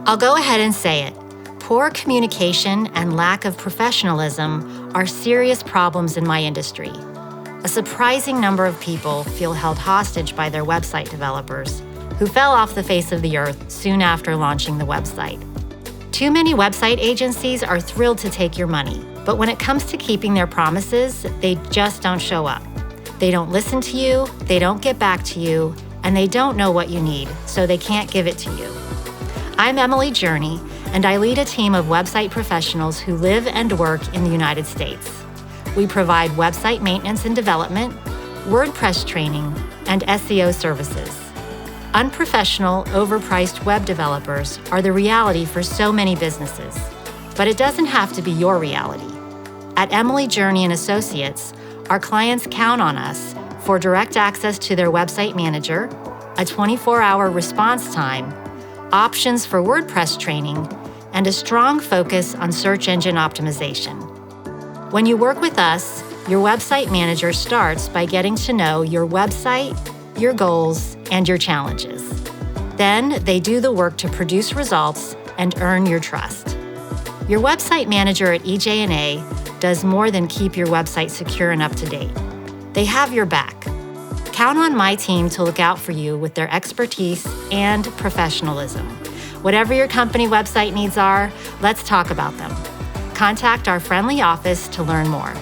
I'll go ahead and say it. Poor communication and lack of professionalism are serious problems in my industry. A surprising number of people feel held hostage by their website developers, who fell off the face of the earth soon after launching the website. Too many website agencies are thrilled to take your money, but when it comes to keeping their promises, they just don't show up. They don't listen to you, they don't get back to you, and they don't know what you need, so they can't give it to you. I'm Emily Journey, and I lead a team of website professionals who live and work in the United States. We provide website maintenance and development, WordPress training, and SEO services. Unprofessional, overpriced web developers are the reality for so many businesses, but it doesn't have to be your reality. At Emily Journey and Associates, our clients count on us for direct access to their website manager, a 24-hour response time, options for WordPress training, and a strong focus on search engine optimization. When you work with us, your website manager starts by getting to know your website, your goals, and your challenges. Then they do the work to produce results and earn your trust. Your website manager at EJ&A does more than keep your website secure and up to date. They have your back. Count on my team to look out for you with their expertise and professionalism. Whatever your company website needs are, let's talk about them. Contact our friendly office to learn more.